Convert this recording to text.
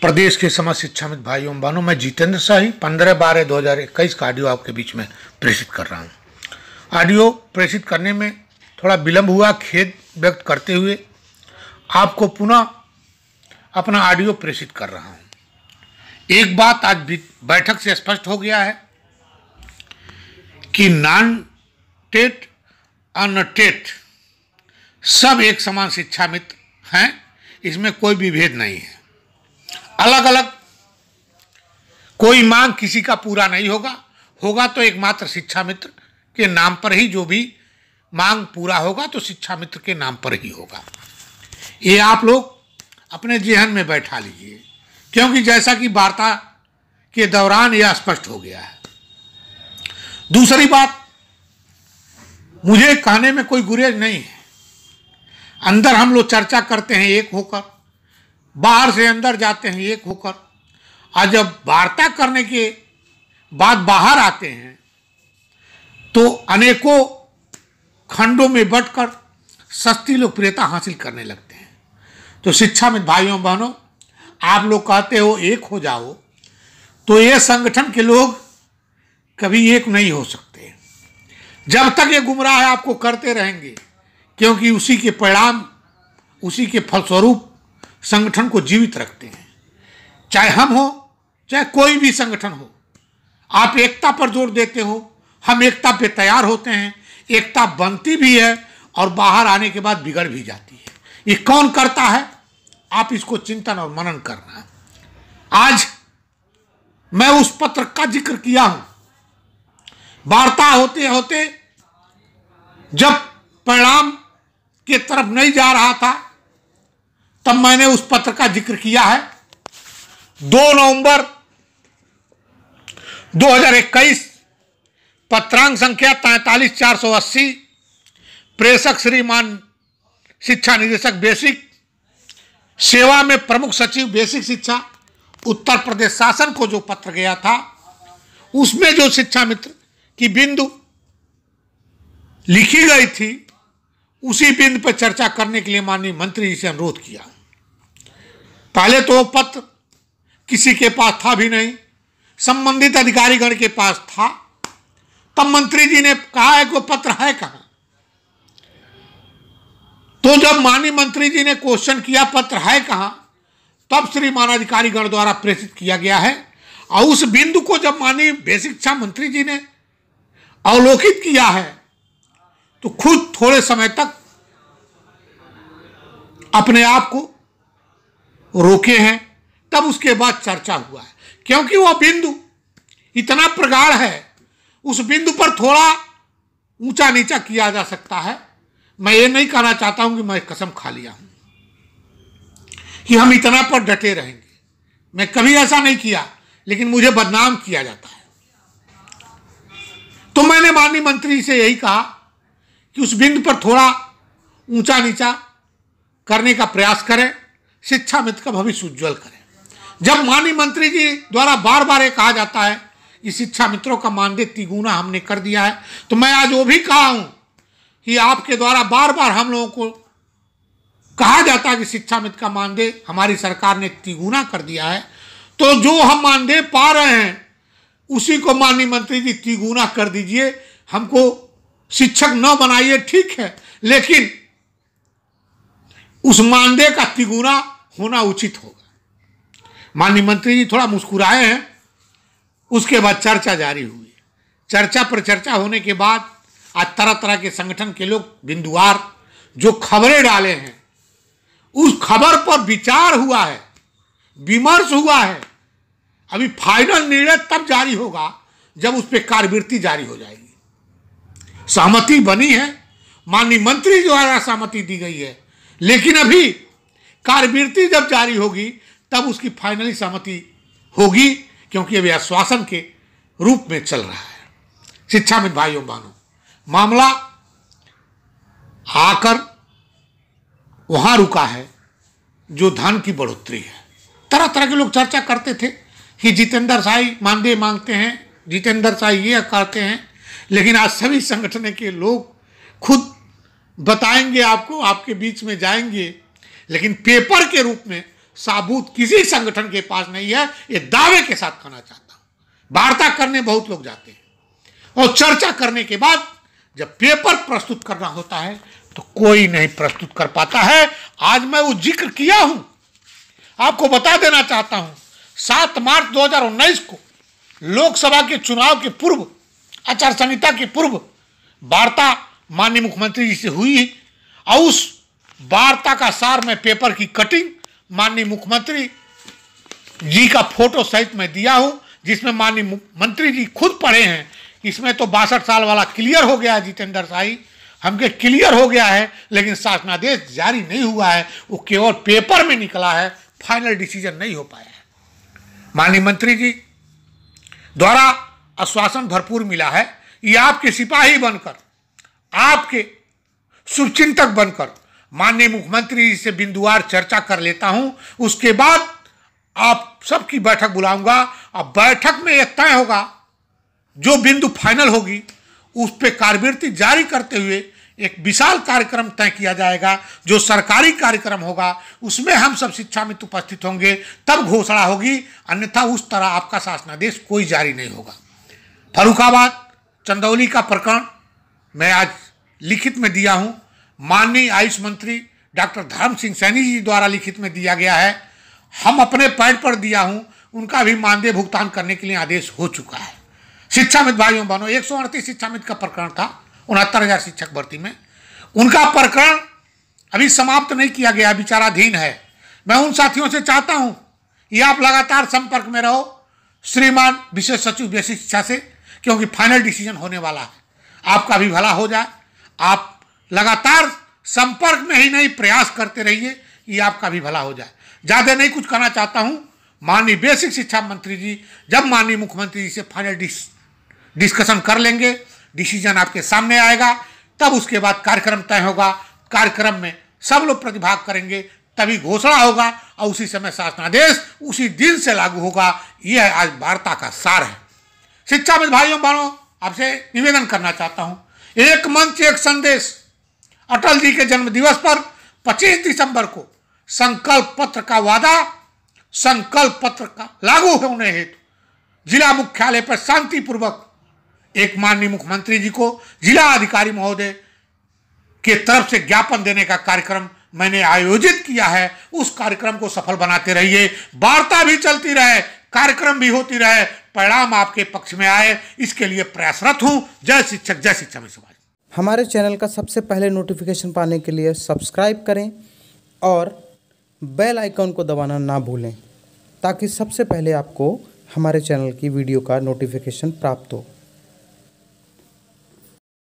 प्रदेश के समस्त शिक्षाविद भाइयों बहनों, मैं जितेंद्र शाही 15/12/2021 का ऑडियो आपके बीच में प्रेषित कर रहा हूं। ऑडियो प्रेषित करने में थोड़ा विलंब हुआ, खेद व्यक्त करते हुए आपको पुनः अपना ऑडियो प्रेषित कर रहा हूं। एक बात आज बैठक से स्पष्ट हो गया है कि नॉन टेट अनटेट सब एक समान शिक्षा मित्र हैं, इसमें कोई भी भेद नहीं है। अलग अलग कोई मांग किसी का पूरा नहीं होगा तो एकमात्र शिक्षा मित्र के नाम पर ही जो भी मांग पूरा होगा तो शिक्षा मित्र के नाम पर ही होगा। ये आप लोग अपने जेहन में बैठा लीजिए, क्योंकि जैसा कि वार्ता के दौरान यह स्पष्ट हो गया है। दूसरी बात, मुझे कहने में कोई गुरेज नहीं है। अंदर हम लोग चर्चा करते हैं एक होकर, बाहर से अंदर जाते हैं एक होकर, और जब वार्ता करने के बाद बाहर आते हैं तो अनेकों खंडों में बंटकर सस्ती लोकप्रियता हासिल करने लगते हैं। तो शिक्षा में भाइयों बहनों, आप लोग कहते हो एक हो जाओ, तो ये संगठन के लोग कभी एक नहीं हो सकते। जब तक ये गुमराह आपको करते रहेंगे, क्योंकि उसी के परिणाम, उसी के फलस्वरूप संगठन को जीवित रखते हैं। चाहे हम हो, चाहे कोई भी संगठन हो, आप एकता पर जोर देते हो, हम एकता पे तैयार होते हैं। एकता बनती भी है और बाहर आने के बाद बिगड़ भी जाती है। ये कौन करता है, आप इसको चिंतन और मनन करना। आज मैं उस पत्र का जिक्र किया हूं। वार्ता होते होते जब परिणाम के तरफ नहीं जा रहा था, तब मैंने उस पत्र का जिक्र किया है। 2 नवंबर 2021, पत्रांक संख्या 43/480, प्रेषक श्रीमान शिक्षा निदेशक बेसिक, सेवा में प्रमुख सचिव बेसिक शिक्षा, उत्तर प्रदेश शासन को जो पत्र गया था, उसमें जो शिक्षा मित्र की बिंदु लिखी गई थी, उसी बिंदु पर चर्चा करने के लिए माननीय मंत्री जी से अनुरोध किया। पहले तो वो पत्र किसी के पास था भी नहीं, संबंधित अधिकारीगण के पास था। तब मंत्री जी ने कहा है कि वो पत्र है कहां। तो जब माननीय मंत्री जी ने क्वेश्चन किया पत्र है कहां, तब श्रीमान अधिकारीगण द्वारा प्रेषित किया गया है। और उस बिंदु को जब माननीय बेसिक शिक्षा मंत्री जी ने अवलोकित किया है, तो खुद थोड़े समय तक अपने आप को रोके हैं। तब उसके बाद चर्चा हुआ है, क्योंकि वह बिंदु इतना प्रगाढ़ है, उस बिंदु पर थोड़ा ऊंचा नीचा किया जा सकता है। मैं ये नहीं कहना चाहता हूं कि मैं कसम खा लिया हूं कि हम इतना पर डटे रहेंगे। मैं कभी ऐसा नहीं किया, लेकिन मुझे बदनाम किया जाता है। तो मैंने माननीय मंत्री से यही कहा कि उस बिंदु पर थोड़ा ऊंचा नीचा करने का प्रयास करें, शिक्षा मित्र का भविष्य उज्जवल करें। जब माननीय मंत्री जी द्वारा बार बार ये कहा जाता है कि शिक्षा मित्रों का मानदेय तिगुना हमने कर दिया है, तो मैं आज वो भी कहा हूं कि आपके द्वारा बार बार हम लोगों को कहा जाता है कि शिक्षा मित्र का मानदेय हमारी सरकार ने तिगुना कर दिया है। तो जो हम मानदेय पा रहे हैं, उसी को माननीय मंत्री जी तिगुना कर दीजिए। हमको शिक्षक न बनाइए, ठीक है, लेकिन उस मानदेय का तिगुना होना उचित होगा। माननीय मंत्री जी थोड़ा मुस्कुराए हैं। उसके बाद चर्चा जारी हुई। चर्चा पर चर्चा होने के बाद आज तरह तरह के संगठन के लोग बिंदुवार जो खबरें डाले हैं, उस खबर पर विचार हुआ है, विमर्श हुआ है। अभी फाइनल निर्णय तब जारी होगा जब उस पर कार्यवृत्ति जारी हो जाएगी। सहमति बनी है, माननीय मंत्री द्वारा सहमति दी गई है, लेकिन अभी कार्यवृत्ति जब जारी होगी तब उसकी फाइनली सहमति होगी, क्योंकि अभी आश्वासन के रूप में चल रहा है। शिक्षा में भाइयों बहनों, मामला आकर वहां रुका है जो धन की बढ़ोतरी है। तरह तरह के लोग चर्चा करते थे कि जितेंद्र शाही मानदेय मांगते हैं, जितेंद्र शाही ये करते हैं, लेकिन आज सभी संगठन के लोग खुद बताएंगे आपको, आपके बीच में जाएंगे, लेकिन पेपर के रूप में साबूत किसी संगठन के पास नहीं है, ये दावे के साथ कहना चाहता हूं। वार्ता करने बहुत लोग जाते हैं और चर्चा करने के बाद जब पेपर प्रस्तुत करना होता है तो कोई नहीं प्रस्तुत कर पाता है। आज मैं वो जिक्र किया हूं, आपको बता देना चाहता हूं। 7 मार्च 2019 को लोकसभा के चुनाव के पूर्व, आचार संहिता के पूर्व वार्ता माननीय मुख्यमंत्री जी से हुई और उस वार्ता का सार में पेपर की कटिंग माननीय मुख्यमंत्री जी का फोटो सहित मैं दिया हूं, जिसमें माननीय मंत्री जी खुद पढ़े हैं। इसमें तो 62 साल वाला क्लियर हो गया है जितेंद्र शाही, हमके क्लियर हो गया है, लेकिन शासनादेश जारी नहीं हुआ है, वो केवल पेपर में निकला है, फाइनल डिसीजन नहीं हो पाया है। माननीय मंत्री जी द्वारा आश्वासन भरपूर मिला है, ये आपके सिपाही बनकर, आपके शुभचिंतक बनकर माननीय मुख्यमंत्री जी से बिंदुवार चर्चा कर लेता हूं। उसके बाद आप सबकी बैठक बुलाऊंगा और बैठक में यह तय होगा, जो बिंदु फाइनल होगी उस पर कार्यवृत्ति जारी करते हुए एक विशाल कार्यक्रम तय किया जाएगा। जो सरकारी कार्यक्रम होगा उसमें हम सब शिक्षा मित्र उपस्थित होंगे, तब घोषणा होगी, अन्यथा उस तरह आपका शासनादेश कोई जारी नहीं होगा। फर्रुखाबाद चंदौली का प्रकरण मैं आज लिखित में दिया हूं, माननीय आयुष मंत्री डॉक्टर धर्म सिंह सैनी जी द्वारा लिखित में दिया गया है। हम अपने पैड पर दिया हूं, उनका भी मानदेय भुगतान करने के लिए आदेश हो चुका है। शिक्षा मित्र भाइयों बहनों, 138 शिक्षा मित्र का प्रकरण था 69,000 शिक्षक भर्ती में, उनका प्रकरण अभी समाप्त नहीं किया गया, विचाराधीन है। मैं उन साथियों से चाहता हूं कि आप लगातार संपर्क में रहो श्रीमान विशेष सचिव बेसिक शिक्षा से, क्योंकि फाइनल डिसीजन होने वाला है, आपका भी भला हो जाए। आप लगातार संपर्क में ही नहीं, प्रयास करते रहिए कि आपका भी भला हो जाए। ज़्यादा नहीं कुछ कहना चाहता हूं। माननीय बेसिक शिक्षा मंत्री जी जब माननीय मुख्यमंत्री जी से फाइनल डिस्कशन कर लेंगे, डिसीजन आपके सामने आएगा, तब उसके बाद कार्यक्रम तय होगा। कार्यक्रम में सब लोग प्रतिभाग करेंगे, तभी घोषणा होगा और उसी समय शासनादेश उसी दिन से लागू होगा। यह आज वार्ता का सार है। शिक्षा मित्र भाइयों बहनों, आपसे निवेदन करना चाहता हूं, एक मंच एक संदेश अटल जी के जन्म दिवस पर 25 दिसंबर को संकल्प पत्र का वादा, संकल्प पत्र का लागू होने हेतु जिला मुख्यालय पर शांतिपूर्वक एक माननीय मुख्यमंत्री जी को जिला अधिकारी महोदय के तरफ से ज्ञापन देने का कार्यक्रम मैंने आयोजित किया है। उस कार्यक्रम को सफल बनाते रहिए, वार्ता भी चलती रहे, कार्यक्रम भी होती रहे, परिणाम आपके पक्ष में आए, इसके लिए प्रयासरत हूं। जय शिक्षक, जय शिक्षा मित्र समाज। हमारे चैनल का सबसे पहले नोटिफिकेशन पाने के लिए सब्सक्राइब करें और बेल आइकन को दबाना ना भूलें, ताकि सबसे पहले आपको हमारे चैनल की वीडियो का नोटिफिकेशन प्राप्त हो।